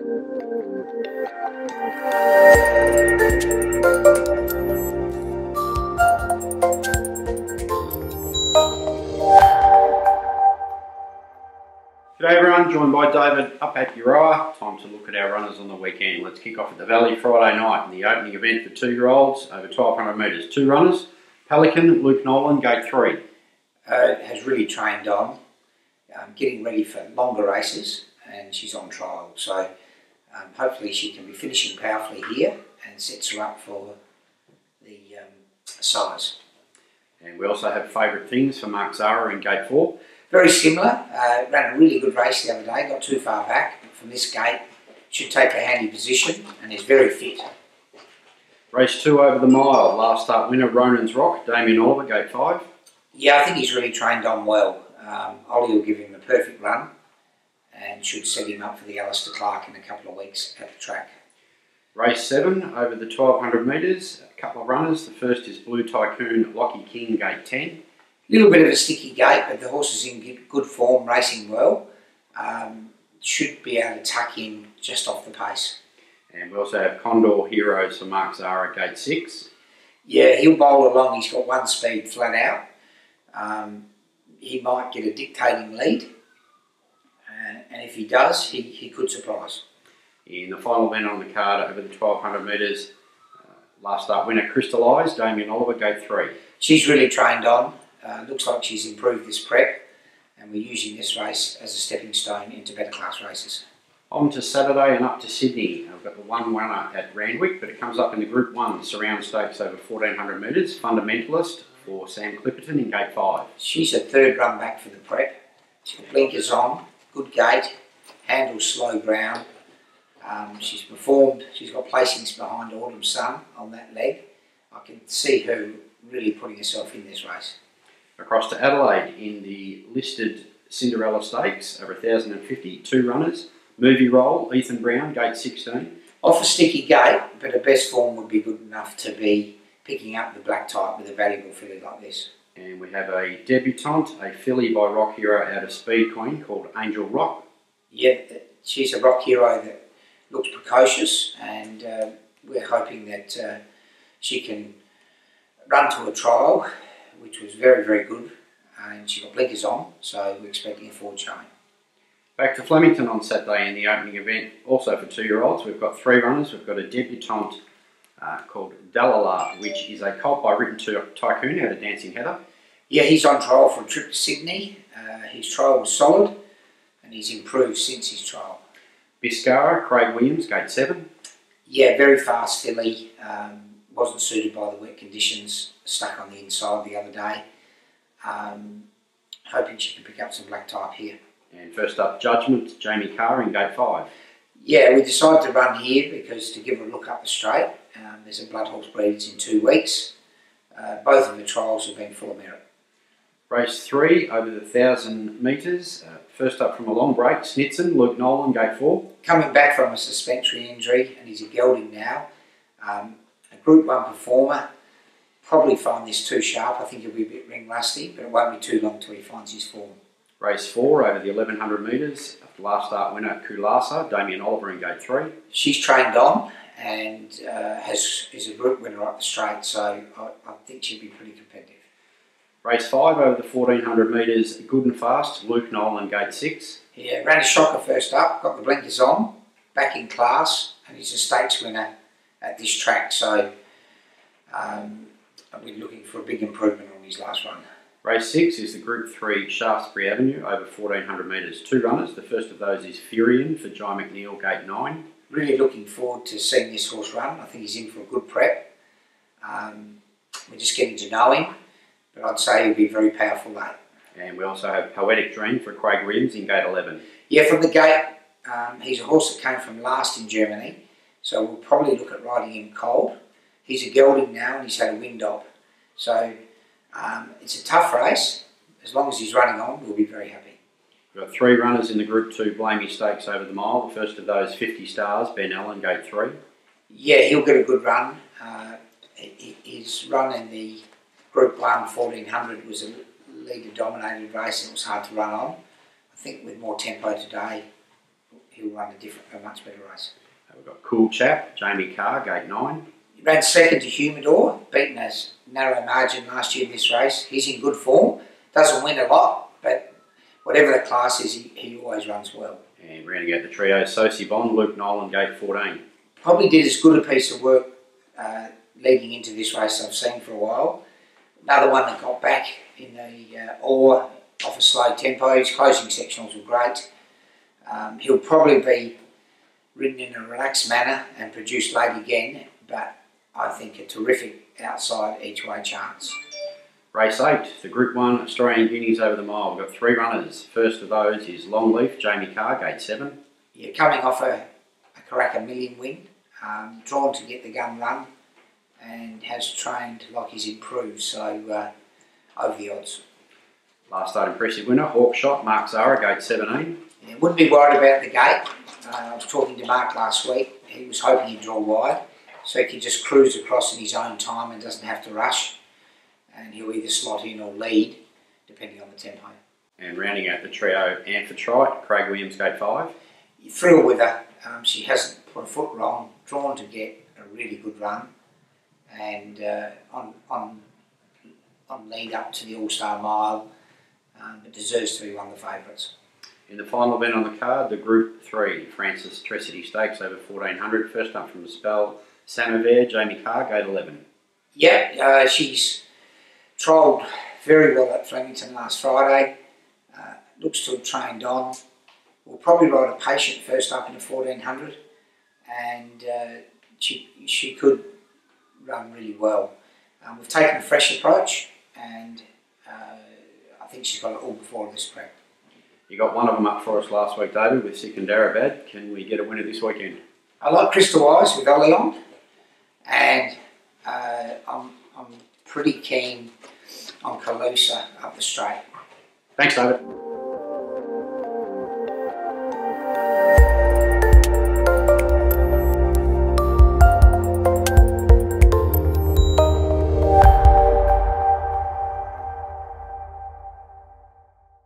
G'day everyone, joined by David up at Euroa. Time to look at our runners on the weekend. Let's kick off at the Valley Friday night in the opening event for 2-year-olds over 1200 metres. 2 runners, Pelican, Luke Nolan, gate 3. Has really trained on, getting ready for longer races, and she's on trial. So hopefully she can be finishing powerfully here and sets her up for the size. And we also have Favourite Things for Mark Zara in gate 4. Very similar, ran a really good race the other day, got too far back, but from this gate should take a handy position and is very fit. Race 2 over the mile, last start winner Ronan's Rock, Damien Oliver, gate 5. Yeah, I think he's really trained on well. Ollie will give him the perfect run and should set him up for the Alistair Clark in a couple of weeks at the track. Race 7 over the 1200 metres, a couple of runners. The first is Blue Tycoon, Lockie King, gate 10. Little bit of a sticky gate, but the horse is in good form, racing well. Should be able to tuck in just off the pace. And we also have Condor Heroes for Mark Zara, gate 6. Yeah, he'll bowl along. He's got one speed flat out. He might get a dictating lead, and if he does, he could surprise. In the final event on the card over the 1200 metres, last start winner Crystallised, Damien Oliver, gate 3. She's really trained on. Looks like she's improved this prep, and we're using this race as a stepping stone into better class races. On to Saturday and up to Sydney. I've got the one runner at Randwick, but it comes up in the Group 1 Surround Stakes over 1400 metres. Fundamentalist for Sam Clipperton in gate 5. She's a third run back for the prep. She's got blinkers on, good gait, handles slow ground. She's performed, she's got placings behind Autumn Sun on that leg. I can see her really putting herself in this race. Across to Adelaide in the listed Cinderella Stakes over 1050, 2 runners. Movie Roll, Ethan Brown, gate 16. Off a sticky gate, but her best form would be good enough to be picking up the black type with a valuable filly like this. And we have a debutante, a filly by Rock Hero out of Speed Queen called Angel Rock. Yeah, she's a Rock Hero that looks precocious, and we're hoping that she can run to a trial, which was very, very good, and she got blinkers on, so we're expecting a forward showing. Back to Flemington on Saturday in the opening event, also for 2-year-olds. We've got 3 runners. We've got a debutante called Dalala, which is a colt by Written Tycoon out of Dancing Heather. Yeah, he's on trial for a trip to Sydney. His trial was solid, and he's improved since his trial. Biscara, Craig Williams, gate 7. Yeah, very fast filly. Wasn't suited by the wet conditions, stuck on the inside the other day. Hoping she can pick up some black type here. And first up, Judgment, Jamie Carr in gate 5. Yeah, we decided to run here because to give her a look up the straight. There's a blood horse breeders in 2 weeks. Both of the trials have been full of merit. Race 3 over the 1000 metres. First up from a long break, Snitson, Luke Nolan, gate 4. Coming back from a suspensory injury, and he's a gelding now. A Group 1 performer. Probably find this too sharp. I think he'll be a bit ring rusty, but it won't be too long till he finds his form. Race 4 over the 1100 metres. Last start winner Kulasa, Damien Oliver in gate 3. She's trained on and is a group winner up the straight, so I think she'll be pretty competitive. Race 5 over the 1400 metres, Good and Fast, Luke Nolan, gate 6. Yeah, ran a shocker first up, got the blinkers on, back in class, and he's a stakes winner at this track, so I'll be looking for a big improvement on his last run. Race 6 is the Group 3 Shaftesbury Avenue over 1400 metres. 2 runners. The first of those is Furion for Jai McNeil, gate 9. Really looking forward to seeing this horse run. I think he's in for a good prep. We're just getting to know him, but I'd say he'll be very powerful late. And we also have Poetic Dream for Craig Williams in gate 11. Yeah, from the gate, he's a horse that came from last in Germany, so we'll probably look at riding him cold. He's a gelding now and he's had a wind up. So it's a tough race. As long as he's running on, we'll be very happy. We've got 3 runners in the Group 2 Blamey Stakes over the mile. The first of those, 50 Stars, Ben Allen, gate 3. Yeah, he'll get a good run. His run in the Group 1 1400 was a leader-dominated race and it was hard to run on. I think with more tempo today, he'll run a much better race. We've got Cool Chap, Jamie Carr, gate 9. He ran second to Humidor, beaten a narrow margin last year in this race. He's in good form, doesn't win a lot, but whatever the class is, he always runs well. And rounding out the trio, Sosi Bond, Luke Nolan, gate 14. Probably did as good a piece of work leading into this race I've seen for a while. Another one that got back in the off a slow tempo. His closing sectionals were great. He'll probably be ridden in a relaxed manner and produced late again, but I think a terrific outside each way chance. Race 8, the Group 1 Australian Guineas over the mile. We've got 3 runners. First of those is Longleaf, Jamie Carr, gate 7. Yeah, coming off a Karaka Million win, drawn to get the gun run, and has trained like he's improved, so over the odds. Last start impressive winner, Hawkshot, Mark Zara, gate 17. Yeah, wouldn't be worried about the gate. I was talking to Mark last week. He was hoping he'd draw wide, so he can just cruise across in his own time and doesn't have to rush. And he'll either slot in or lead, depending on the tempo. And rounding out the trio, Amphitrite, Craig Williams, gate 5. You're thrilled with her. She hasn't put a foot wrong, drawn to get a really good run, and on lead up to the All-Star Mile, but deserves to be one of the favourites. In the final event on the card, the Group 3, Francis Tresity Stakes over 1400. First up from the spell, Samovar, Jamie Carr, gate 11. Yeah, she's trialled very well at Flemington last Friday. Looks to have trained on. We'll probably ride a patient first up in the 1400, and she could run really well. We've taken a fresh approach, and I think she's got it all before this prep. You got one of them up for us last week, David, with Sikandarabad. Can we get a winner this weekend? I like Crystal Eyes with Oleon, and I'm pretty keen on Calusa up the straight. Thanks, David.